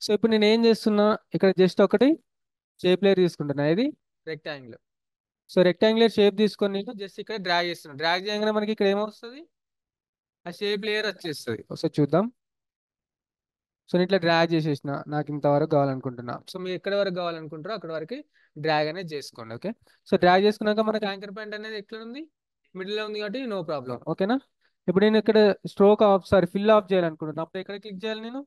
So ఇప్పుడు నేను ఏం చేస్తున్నా, ఇక్కడ జస్ట్ ఒకటి షేప్ లేయర్ తీసుకుంటున్నా, ఇది రెక్టాంగిల్. సో రెక్టాంగులర్ షేప్ తీసుకొని నేను జస్ట్ ఇక్కడ డ్రాగ్ చేస్తున్నా. డ్రాగ్ చేయగానే మనకి ఇక్కడ ఏమొస్తుంది, ఆ షేప్ లేయర్ వచ్చేస్తుంది. ఒకసారి చూద్దాం. సో నేను ఇట్లా డ్రాగ్ చేసేసిన, నాకు ఇంతవరకు కావాలనుకుంటున్నా. సో మీరు ఎక్కడ వరకు కావాలనుకుంటారో అక్కడ వరకు డ్రాగ్ అనేది చేసుకోండి. ఓకే. సో డ్రాగ్ చేసుకున్నాక మనకి యాంకర్ పాయింట్ అనేది ఎక్కడ ఉంది, మిడిల్లో ఉంది కాబట్టి నో ప్రాబ్లం. ఓకేనా. ఇప్పుడు నేను ఇక్కడ స్ట్రోక్ ఆఫ్ ఫిల్ ఆఫ్ చేయాలనుకుంటున్నా, అప్పుడు ఎక్కడ క్లిక్ చేయాలి నేను,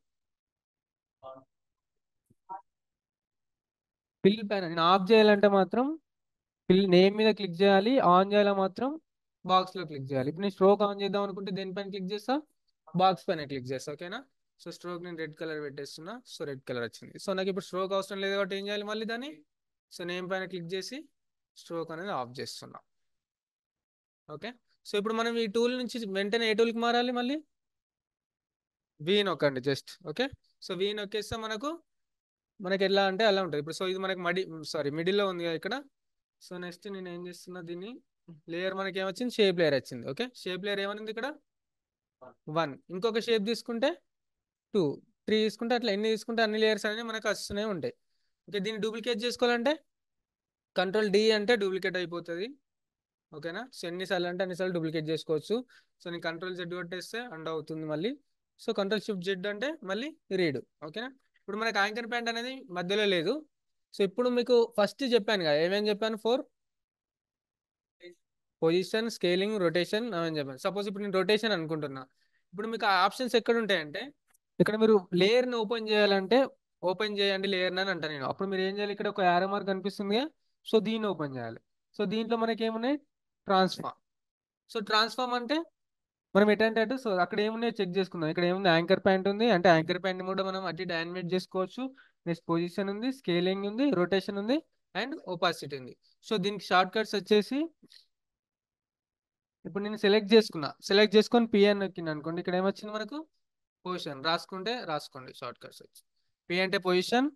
ఫిల్ పైన. నేను ఆఫ్ చేయాలంటే మాత్రం ఫిల్ నేమ్ మీద క్లిక్ చేయాలి, ఆన్ చేయాలి మాత్రం బాక్స్ లో క్లిక్ చేయాలి. ఇప్పుడు నేను స్ట్రోక్ ఆన్ చేద్దాం అనుకుంటే దేనిపైన క్లిక్ చేస్తా, బాక్స్ పైన క్లిక్ చేస్తా. ఓకేనా. సో స్ట్రోక్ నేను రెడ్ కలర్ పెట్టేస్తున్నా. సో రెడ్ కలర్ వచ్చింది. సో నాకు ఇప్పుడు స్ట్రోక్ అవసరం లేదు కాబట్టి ఏం చేయాలి, మళ్ళీ దాన్ని సో నేమ్ పైన క్లిక్ చేసి స్ట్రోక్ అనేది ఆఫ్ చేస్తున్నా. ఓకే. సో ఇప్పుడు మనం ఈ టూల్ నుంచి వెంటనే ఏ టూల్కి మారాలి, మళ్ళీ వి నొక్కండి జస్ట్. ఓకే. సో వి నొక్కేస్తే మనకి ఎలా అంటే అలా ఉంటుంది. ఇప్పుడు సో ఇది మనకి మిడిల్లో ఉంది కదా ఇక్కడ. సో నెక్స్ట్ నేను ఏం చేస్తున్నా, దీన్ని లేయర్ మనకి ఏమొచ్చింది, షేప్ లేయర్ వచ్చింది. ఓకే. షేప్ లేయర్ ఏమనింది ఇక్కడ 1, ఇంకొక షేప్ తీసుకుంటే 2, 3 తీసుకుంటే అట్లా ఎన్ని తీసుకుంటే అన్ని లేయర్స్ అనేవి మనకు వస్తూనే ఉంటాయి. ఓకే. దీన్ని డూప్లికేట్ చేసుకోవాలంటే కంట్రోల్ D అంటే డూప్లికేట్ అయిపోతుంది. ఓకేనా. సో ఎన్నిసార్లు అంటే అన్నిసార్లు డూప్లికేట్ చేసుకోవచ్చు. సో నేను కంట్రోల్ Z కొట్టేస్తే అండ్ అవుతుంది మళ్ళీ. సో కంట్రోల్ Shift Z అంటే మళ్ళీ రీడ్. ఓకేనా. ఇప్పుడు మనకి యాంకర్ పాయింట్ అనేది మధ్యలో లేదు. సో ఇప్పుడు మీకు ఫస్ట్ చెప్పాను కదా, ఏమేమి చెప్పాను, 4 పొజిషన్, స్కేలింగ్, రొటేషన్ అని చెప్పాను. సపోజ్ ఇప్పుడు నేను రొటేషన్ అనుకుంటున్నా. ఇప్పుడు మీకు ఆ ఆప్షన్స్ ఎక్కడ ఉంటాయంటే, ఇక్కడ మీరు లేయర్ని ఓపెన్ చేయాలంటే ఓపెన్ చేయండి లేయర్ అని అంటాను నేను. అప్పుడు మీరు ఏం చేయాలి, ఇక్కడ ఒక యారో మార్క్ కనిపిస్తుంది. సో దీన్ని ఓపెన్ చేయాలి. సో దీంట్లో మనకి ఏమున్నాయి, ట్రాన్స్ఫార్మ్. సో ట్రాన్స్ఫార్మ్ అంటే మనం ఎటంటే అటు, సో అక్కడ ఏమున్నాయో చెక్ చేసుకుందాం. ఇక్కడ ఏముంది, యాంకర్ పాయింట్ ఉంది, అంటే యాంకర్ పాయింట్ కూడా మనం అటు ఇటు యానిమేట్ చేసుకోవచ్చు. నెక్స్ట్ పొజిషన్ ఉంది, స్కేలింగ్ ఉంది, రొటేషన్ ఉంది, అండ్ ఒపాసిటీ ఉంది. సో దీనికి షార్ట్ కట్స్ వచ్చేసి, ఇప్పుడు నేను సెలెక్ట్ చేసుకొని పిఎన్ నొక్కింది అనుకోండి, ఇక్కడ ఏమొచ్చింది మనకు, పొజిషన్. రాసుకుంటే రాసుకోండి షార్ట్ కట్స్ వచ్చి, పి అంటే పొజిషన్,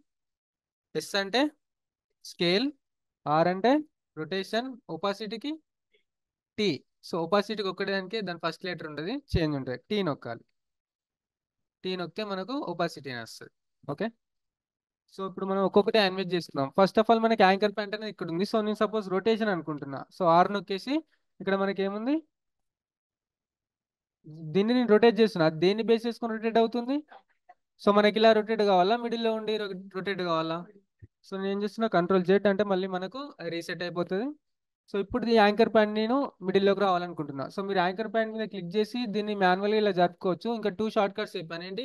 ఎస్ అంటే స్కేల్, ఆర్ అంటే రొటేషన్, ఒపాసిటీకి టీ. సో ఒపాసిటీకి ఒక్కదానికి దాని ఫస్ట్ లెటర్ ఉంటుంది, చేంజ్ ఉంటుంది, టీ నొక్కాలి. టీ నొక్కితే మనకు ఒపాసిటీ అని వస్తుంది. ఓకే. సో ఇప్పుడు మనం ఒక్కొక్కటి యానిమేట్ చేసుకుందాం. ఫస్ట్ ఆఫ్ ఆల్ మనకి యాంకర్ పాయింట్ అనేది ఇక్కడ ఉంది. సో నేను సపోజ్ రొటేషన్ అనుకుంటున్నా. సో ఆర్ నొక్కేసి ఇక్కడ మనకి ఏముంది, దీన్ని నేను రొటేట్ చేస్తున్నా. అది దేన్ని బేస్ చేసుకొని రొటేట్ అవుతుంది, సో మనకి ఇలా రొటేట్ కావాలా, మిడిల్లో ఉండి రొటేట్ కావాలా. సో నేను ఏం చేస్తున్నా, కంట్రోల్ Z అంటే మళ్ళీ మనకు రీసెట్ అయిపోతుంది. సో ఇప్పుడు ఈ యాంకర్ పాయింట్ నేను మిడిల్లోకి రావాలనుకుంటున్నా. సో మీరు యాంకర్ పాయింట్ మీద క్లిక్ చేసి దీన్ని మాన్యువల్గా ఇలా జరుపుకోవచ్చు. ఇంకా 2 షార్ట్ కట్స్ చెప్పాను ఏంటి,